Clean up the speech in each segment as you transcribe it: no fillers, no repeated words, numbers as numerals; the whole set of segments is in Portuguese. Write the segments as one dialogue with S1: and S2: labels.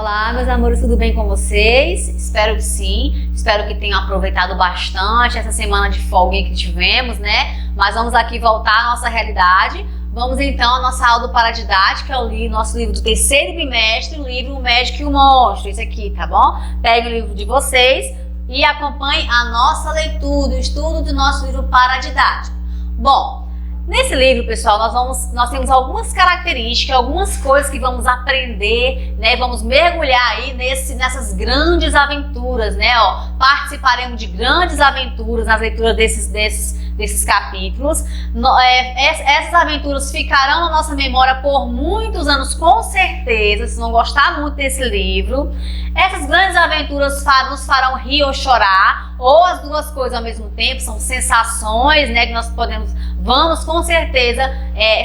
S1: Olá, meus amores, tudo bem com vocês? Espero que sim, espero que tenham aproveitado bastante essa semana de folga que tivemos, né? Mas vamos aqui voltar à nossa realidade. Vamos então à nossa aula do Paradidática, o nosso livro do terceiro bimestre, o livro O Médico e o Monstro, esse aqui, tá bom? Pegue o livro de vocês e acompanhe a nossa leitura, o estudo do nosso livro Paradidática. Bom, nesse livro, pessoal, nós temos algumas características, algumas coisas que vamos aprender, né? Vamos mergulhar aí nessas grandes aventuras, né? Participaremos de grandes aventuras nas leituras desses capítulos. Essas aventuras ficarão na nossa memória por muitos anos, com certeza. Vocês vão gostar muito desse livro. Essas grandes aventuras nos farão rir ou chorar, ou as duas coisas ao mesmo tempo. São sensações, né, que nós vamos com certeza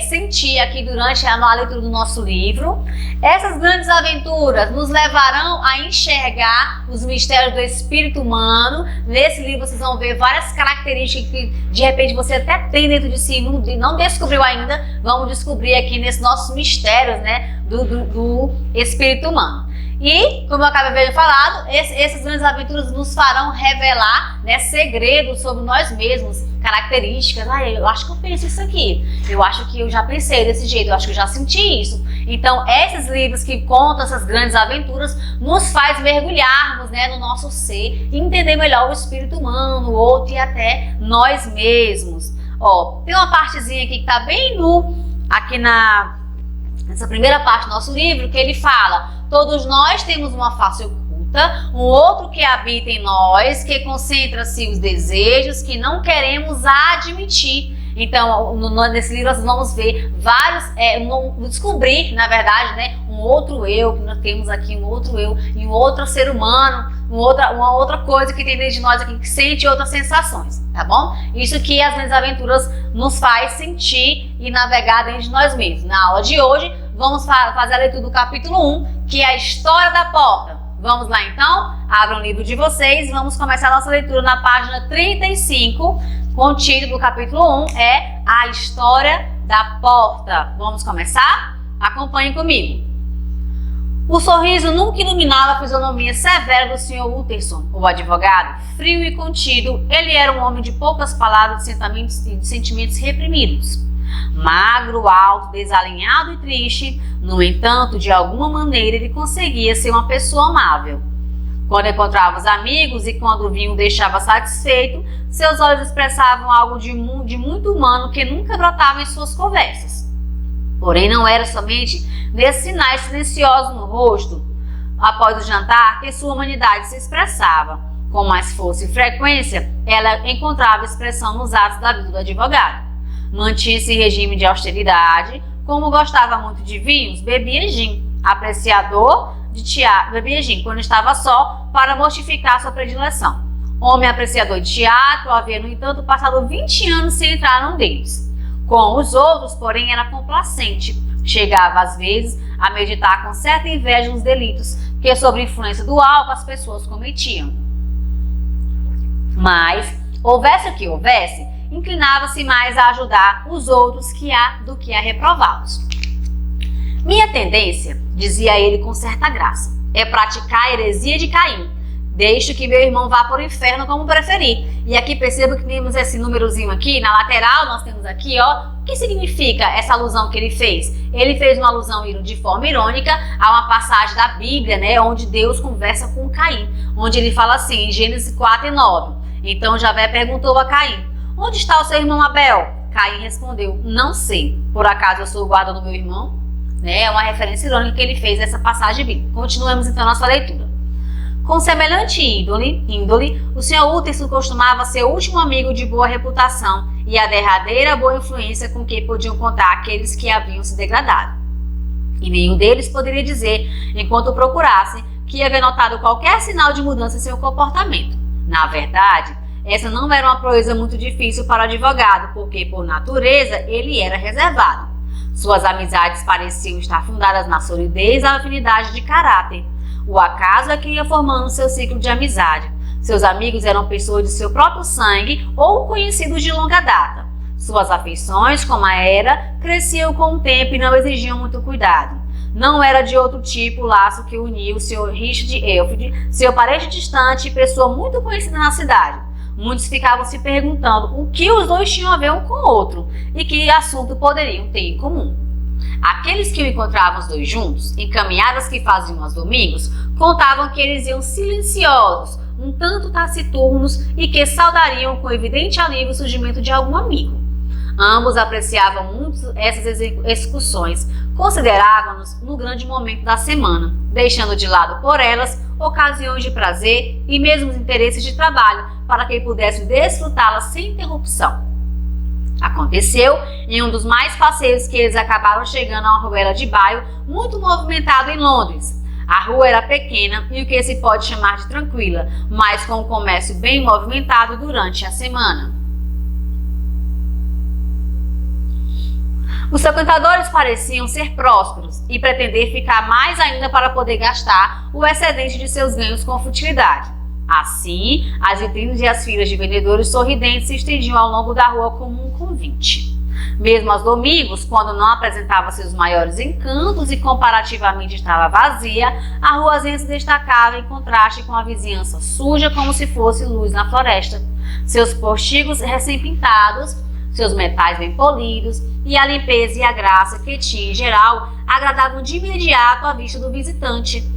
S1: sentir aqui durante a leitura do nosso livro. Essas grandes aventuras nos levarão a enxergar os mistérios do espírito humano. Nesse livro vocês vão ver várias características que de repente você até tem dentro de si e não descobriu ainda. Vamos descobrir aqui nesses nossos mistérios, né, do espírito humano. E, como eu acabei de falar, essas grandes aventuras nos farão revelar, né, segredos sobre nós mesmos, características. Eu acho que eu penso isso aqui, eu acho que eu já pensei desse jeito, eu acho que eu já senti isso. Então, esses livros que contam essas grandes aventuras nos faz mergulharmos, né, no nosso ser e entender melhor o espírito humano, o outro e até nós mesmos. Tem uma partezinha aqui que está bem nessa primeira parte do nosso livro, que ele fala: todos nós temos uma face oculta, um outro que habita em nós, que concentra-se os desejos que não queremos admitir. Então, nesse livro nós vamos ver descobrir, na verdade, né, um outro eu, que nós temos aqui um outro eu e um outro ser humano, uma outra coisa que tem dentro de nós aqui, que sente outras sensações, tá bom? Isso que as grandes aventuras nos faz sentir e navegar dentro de nós mesmos. Na aula de hoje, vamos fazer a leitura do capítulo 1, que é a história da porta. Vamos lá então? Abram o livro de vocês e vamos começar a nossa leitura na página 35, com o título do capítulo 1 é A História da Porta. Vamos começar? Acompanhem comigo. O sorriso nunca iluminava a fisionomia severa do Sr. Utterson, o advogado. Frio e contido, ele era um homem de poucas palavras e de sentimentos reprimidos. Magro, alto, desalinhado e triste, no entanto, de alguma maneira ele conseguia ser uma pessoa amável. Quando encontrava os amigos e quando o vinho o deixava satisfeito, seus olhos expressavam algo de muito humano que nunca brotava em suas conversas. Porém, não era somente nesses sinais silenciosos no rosto, após o jantar, que sua humanidade se expressava. Com mais força e frequência, ela encontrava expressão nos atos da vida do advogado. Mantinha-se em regime de austeridade, como gostava muito de vinhos, bebia gin. Apreciador de teatro, bebia gin quando estava só, para mortificar sua predileção. Homem apreciador de teatro, havia, no entanto, passado 20 anos sem entrar num deles. Com os outros, porém, era complacente. Chegava, às vezes, a meditar com certa inveja nos delitos que, sob influência do álcool, as pessoas cometiam. Mas, houvesse o que houvesse, inclinava-se mais a ajudar os outros do que a reprová-los. Minha tendência, dizia ele com certa graça, é praticar a heresia de Caim. Deixo que meu irmão vá para o inferno como preferir. E aqui perceba que temos esse númerozinho aqui, na lateral nós temos aqui, o que significa essa alusão que ele fez? Ele fez uma alusão de forma irônica a uma passagem da Bíblia, né, onde Deus conversa com Caim, onde ele fala assim, em Gênesis 4:9. Então Javé perguntou a Caim: onde está o seu irmão Abel? Caim respondeu: não sei. Por acaso eu sou o guarda do meu irmão? É uma referência irônica que ele fez nessa passagem bíblica. Continuemos então nossa leitura. Com semelhante índole, o Sr. Utterson costumava ser o último amigo de boa reputação e a derradeira boa influência com que podiam contar aqueles que haviam se degradado. E nenhum deles poderia dizer, enquanto procurassem, que havia notado qualquer sinal de mudança em seu comportamento. Na verdade, essa não era uma proeza muito difícil para o advogado, porque, por natureza, ele era reservado. Suas amizades pareciam estar fundadas na solidez e afinidade de caráter. O acaso é que ia formando seu ciclo de amizade. Seus amigos eram pessoas de seu próprio sangue ou conhecidos de longa data. Suas afeições, como a era, cresciam com o tempo e não exigiam muito cuidado. Não era de outro tipo o laço que unia o Sr. Richard Elford, seu parente distante e pessoa muito conhecida na cidade. Muitos ficavam se perguntando o que os dois tinham a ver um com o outro e que assunto poderiam ter em comum. Aqueles que o encontravam os dois juntos, em caminhadas que faziam aos domingos, contavam que eles iam silenciosos, um tanto taciturnos e que saudariam com evidente alívio o surgimento de algum amigo. Ambos apreciavam muito essas excursões, consideravam-nos no grande momento da semana, deixando de lado por elas ocasiões de prazer e mesmo os interesses de trabalho para que pudessem desfrutá-las sem interrupção. Aconteceu em um dos mais passeios que eles acabaram chegando a uma rua de bairro muito movimentado em Londres. A rua era pequena e o que se pode chamar de tranquila, mas com o comércio bem movimentado durante a semana. Os frequentadores pareciam ser prósperos e pretender ficar mais ainda para poder gastar o excedente de seus ganhos com futilidade. Assim, as vitrines e as filas de vendedores sorridentes se estendiam ao longo da rua como um convite. Mesmo aos domingos, quando não apresentava seus maiores encantos e comparativamente estava vazia, a ruazinha se destacava em contraste com a vizinhança suja como se fosse luz na floresta. Seus postigos recém-pintados, seus metais bem polidos e a limpeza e a graça que tinha em geral agradavam de imediato a vista do visitante.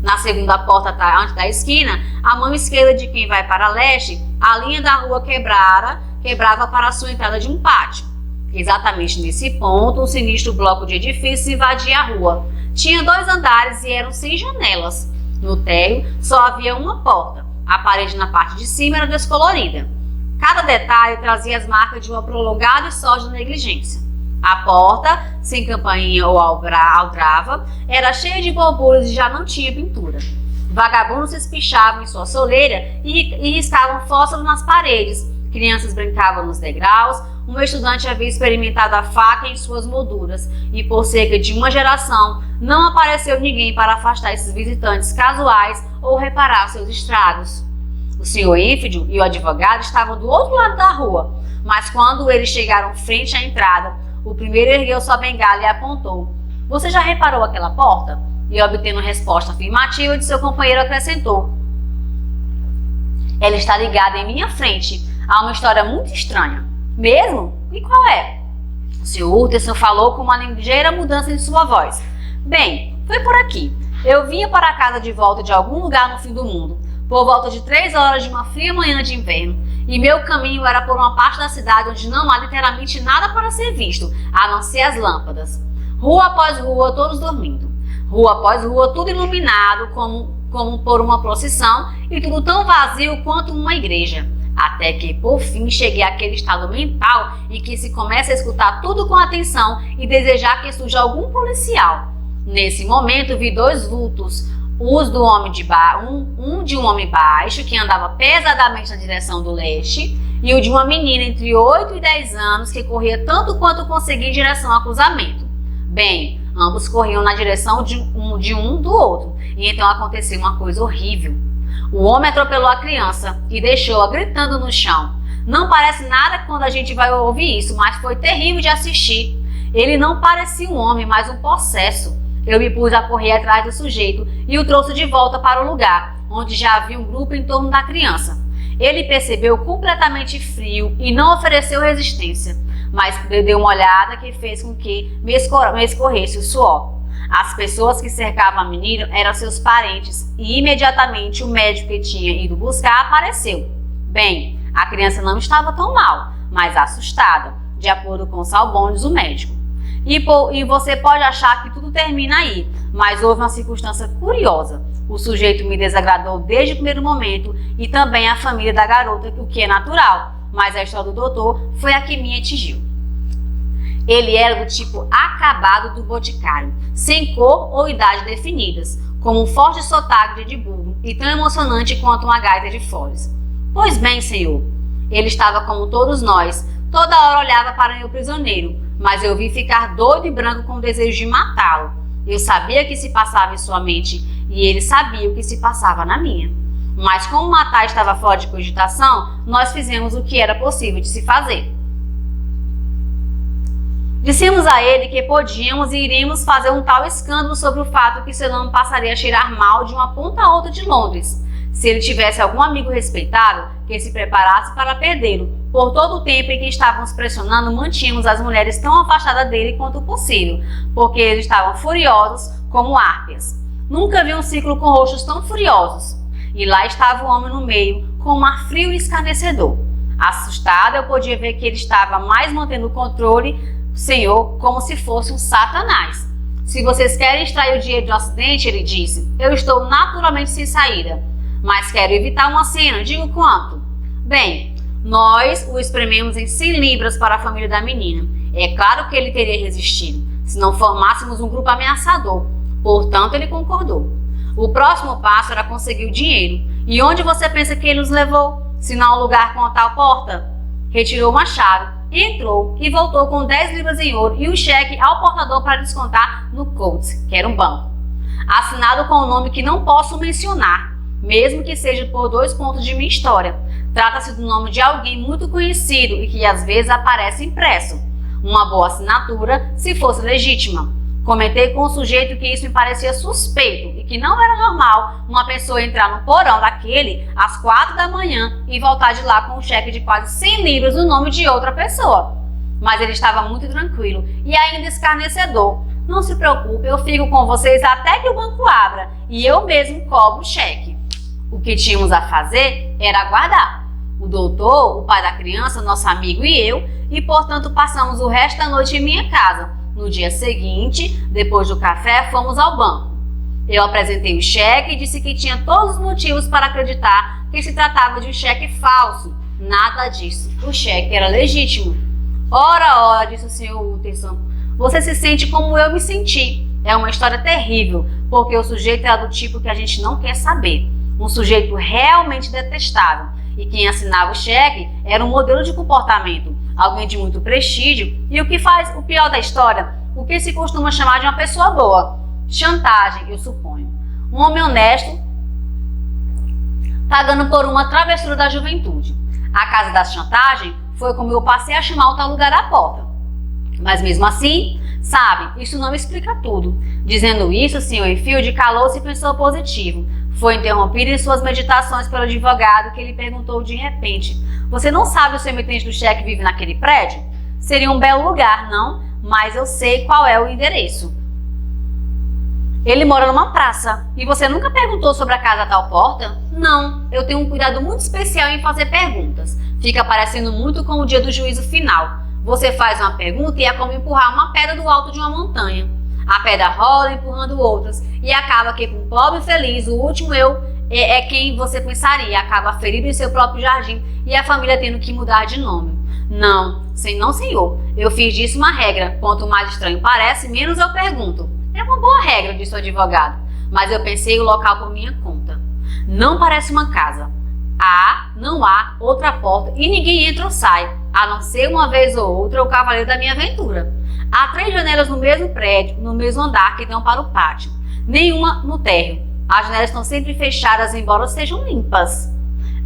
S1: Na segunda porta antes da esquina, a mão esquerda de quem vai para leste, a linha da rua quebrava para a sua entrada de um pátio. Exatamente nesse ponto, um sinistro bloco de edifícios invadia a rua. Tinha 2 andares e eram sem janelas. No térreo só havia uma porta. A parede na parte de cima era descolorida. Cada detalhe trazia as marcas de uma prolongada e sórdida negligência. A porta, sem campainha ou aldrava, era cheia de borbulhas e já não tinha pintura. Vagabundos se espichavam em sua soleira e riscavam fósforos nas paredes. Crianças brincavam nos degraus. Um estudante havia experimentado a faca em suas molduras e por cerca de uma geração não apareceu ninguém para afastar esses visitantes casuais ou reparar seus estragos. O Sr. Enfield e o advogado estavam do outro lado da rua, mas quando eles chegaram frente à entrada, o primeiro ergueu sua bengala e apontou. "Você já reparou aquela porta?" E obtendo resposta afirmativa de seu companheiro acrescentou: "Ela está ligada em minha frente a uma história muito estranha." "Mesmo? E qual é?" O Sr. Utterson falou com uma ligeira mudança em sua voz. "Bem, foi por aqui. Eu vinha para casa de volta de algum lugar no fim do mundo, por volta de 3 horas de uma fria manhã de inverno, e meu caminho era por uma parte da cidade onde não há literalmente nada para ser visto, a não ser as lâmpadas. Rua após rua, todos dormindo. Rua após rua, tudo iluminado como por uma procissão e tudo tão vazio quanto uma igreja. Até que, por fim, cheguei àquele estado mental em que se começa a escutar tudo com atenção e desejar que surja algum policial. Nesse momento, vi 2 vultos, um de um homem baixo, que andava pesadamente na direção do leste, e o de uma menina entre 8 e 10 anos, que corria tanto quanto conseguia em direção ao cruzamento. Bem, ambos corriam na direção de um do outro, e então aconteceu uma coisa horrível. O homem atropelou a criança e deixou-a gritando no chão. Não parece nada quando a gente vai ouvir isso, mas foi terrível de assistir. Ele não parecia um homem, mas um possesso. Eu me pus a correr atrás do sujeito e o trouxe de volta para o lugar, onde já havia um grupo em torno da criança. Ele percebeu completamente frio e não ofereceu resistência, mas deu uma olhada que fez com que me escorresse o suor. As pessoas que cercavam a menina eram seus parentes e imediatamente o médico que tinha ido buscar apareceu. Bem, a criança não estava tão mal, mas assustada, de acordo com Salbones, o médico. E você pode achar que tudo termina aí, mas houve uma circunstância curiosa. O sujeito me desagradou desde o primeiro momento e também a família da garota, o que é natural, mas a história do doutor foi a que me atingiu. Ele era do tipo acabado do boticário, sem cor ou idade definidas, com um forte sotaque de Edimburgo e tão emocionante quanto uma gaita de foles. Pois bem, senhor, ele estava como todos nós, toda hora olhava para meu prisioneiro, mas eu vi ficar doido e branco com o desejo de matá-lo. Eu sabia o que se passava em sua mente e ele sabia o que se passava na minha. Mas como matar estava fora de cogitação, nós fizemos o que era possível de se fazer. Dissemos a ele que podíamos e iríamos fazer um tal escândalo sobre o fato que seu nome passaria a cheirar mal de uma ponta a outra de Londres. Se ele tivesse algum amigo respeitável, que se preparasse para perdê-lo. Por todo o tempo em que estávamos pressionando, mantínhamos as mulheres tão afastadas dele quanto possível, porque eles estavam furiosos como harpias. Nunca vi um ciclo com rostos tão furiosos. E lá estava o homem no meio, com um ar frio e escarnecedor. Assustada, eu podia ver que ele estava mais mantendo o controle do Senhor como se fosse um Satanás. Se vocês querem extrair o dinheiro do Ocidente, ele disse, eu estou naturalmente sem saída. Mas quero evitar uma cena, digo quanto? Bem, nós o esprememos em 100 libras para a família da menina. É claro que ele teria resistido, se não formássemos um grupo ameaçador. Portanto, ele concordou. O próximo passo era conseguir o dinheiro. E onde você pensa que ele nos levou? Se não ao lugar com a tal porta? Retirou uma chave, entrou e voltou com 10 libras em ouro e um cheque ao portador para descontar no Coates, que era um banco. Assinado com um nome que não posso mencionar, mesmo que seja por 2 pontos de minha história. Trata-se do nome de alguém muito conhecido e que às vezes aparece impresso. Uma boa assinatura, se fosse legítima. Comentei com o sujeito que isso me parecia suspeito e que não era normal uma pessoa entrar no porão daquele às 4 da manhã e voltar de lá com um cheque de quase 100 libras no nome de outra pessoa. Mas ele estava muito tranquilo e ainda escarnecedor. Não se preocupe, eu fico com vocês até que o banco abra e eu mesmo cobro o cheque. O que tínhamos a fazer era aguardar. O doutor, o pai da criança, nosso amigo e eu, e portanto passamos o resto da noite em minha casa. No dia seguinte, depois do café, fomos ao banco. Eu apresentei o cheque e disse que tinha todos os motivos para acreditar que se tratava de um cheque falso. Nada disso. O cheque era legítimo. Ora, disse o Sr. Utterson, você se sente como eu me senti. É uma história terrível, porque o sujeito era do tipo que a gente não quer saber. Um sujeito realmente detestável. E quem assinava o cheque era um modelo de comportamento, alguém de muito prestígio, e o que faz o pior da história, o que se costuma chamar de uma pessoa boa. Chantagem, eu suponho. Um homem honesto, pagando por uma travessura da juventude. A casa da chantagem foi como eu passei a chamar o tal lugar à porta. Mas mesmo assim, sabe, isso não explica tudo. Dizendo isso, o Sr. Enfield calou-se e pensou positivo. Foi interrompido em suas meditações pelo advogado, que lhe perguntou de repente, você não sabe se o emitente do cheque vive naquele prédio? Seria um belo lugar, não? Mas eu sei qual é o endereço. Ele mora numa praça. E você nunca perguntou sobre a casa tal porta? Não, eu tenho um cuidado muito especial em fazer perguntas. Fica parecendo muito com o dia do juízo final. Você faz uma pergunta e é como empurrar uma pedra do alto de uma montanha. A pedra rola empurrando outras e acaba que, para um pobre feliz, o último eu é quem você pensaria, acaba ferido em seu próprio jardim e a família tendo que mudar de nome. Não, senhor, eu fiz disso uma regra. Quanto mais estranho parece, menos eu pergunto. É uma boa regra, disse o advogado, mas eu pensei o local por minha conta. Não parece uma casa. Não há outra porta e ninguém entra ou sai, a não ser uma vez ou outra o cavaleiro da minha aventura. Há 3 janelas no mesmo prédio, no mesmo andar que dão para o pátio. Nenhuma no térreo. As janelas estão sempre fechadas, embora sejam limpas.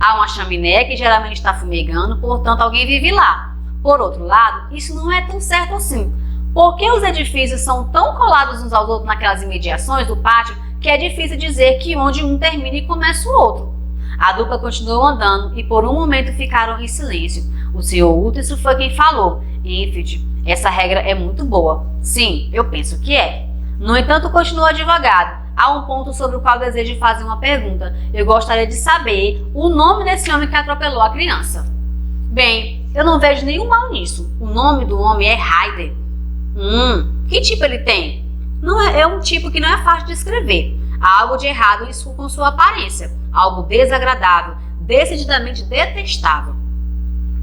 S1: Há uma chaminé que geralmente está fumegando, portanto alguém vive lá. Por outro lado, isso não é tão certo assim. Porque os edifícios são tão colados uns aos outros naquelas imediações do pátio que é difícil dizer que onde um termina e começa o outro. A dupla continuou andando e por um momento ficaram em silêncio. O Sr. Utterson foi quem falou. Enfield, essa regra é muito boa. Sim, eu penso que é. No entanto, continuou o advogado. Há um ponto sobre o qual desejo fazer uma pergunta. Eu gostaria de saber o nome desse homem que atropelou a criança. Bem, eu não vejo nenhum mal nisso. O nome do homem é Ryder. Que tipo ele tem? É um tipo que não é fácil de escrever. Há algo de errado com sua aparência. Algo desagradável, decididamente detestável.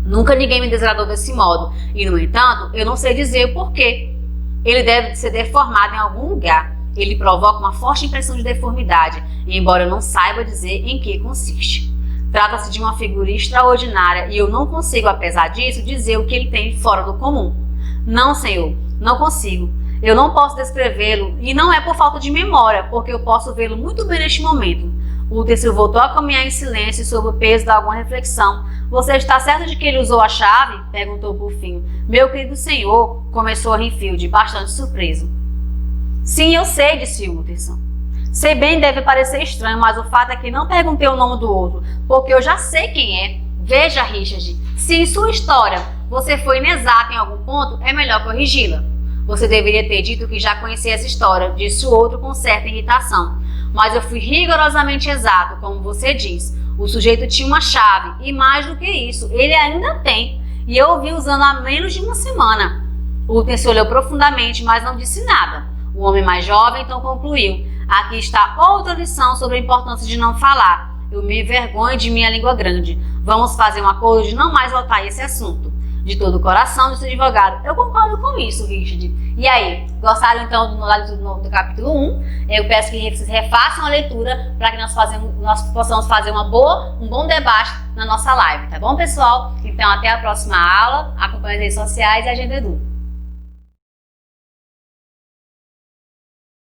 S1: Nunca ninguém me desagradou desse modo. E, no entanto, eu não sei dizer o porquê. Ele deve ser deformado em algum lugar. Ele provoca uma forte impressão de deformidade, embora eu não saiba dizer em que consiste. Trata-se de uma figura extraordinária e eu não consigo, apesar disso, dizer o que ele tem fora do comum. Não, senhor, não consigo. Eu não posso descrevê-lo e não é por falta de memória, porque eu posso vê-lo muito bem neste momento. O Úrtensio voltou a caminhar em silêncio sob o peso de alguma reflexão. Você está certo de que ele usou a chave? Perguntou por fim. Meu querido senhor, começou Renfield, bastante surpreso. Sim, eu sei, disse Úrtenso. Sei bem, deve parecer estranho, mas o fato é que não perguntei o nome do outro, porque eu já sei quem é. Veja, Richard, se em sua história você foi inexato em algum ponto, é melhor corrigi-la. Você deveria ter dito que já conhecia essa história, disse o outro com certa irritação. Mas eu fui rigorosamente exato, como você diz. O sujeito tinha uma chave, e mais do que isso, ele ainda tem. E eu o vi usando há menos de uma semana. Úrtensio olhou profundamente, mas não disse nada. O homem mais jovem então concluiu. Aqui está outra lição sobre a importância de não falar. Eu me envergonho de minha língua grande. Vamos fazer um acordo de não mais voltar a esse assunto. De todo o coração, disse o advogado. Eu concordo com isso, Richard. E aí, gostaram então do capítulo 1? Eu peço que vocês refaçam a leitura para que nós possamos fazer um bom debate na nossa live, tá bom, pessoal? Então, até a próxima aula. Acompanhe as redes sociais e a Agenda Edu.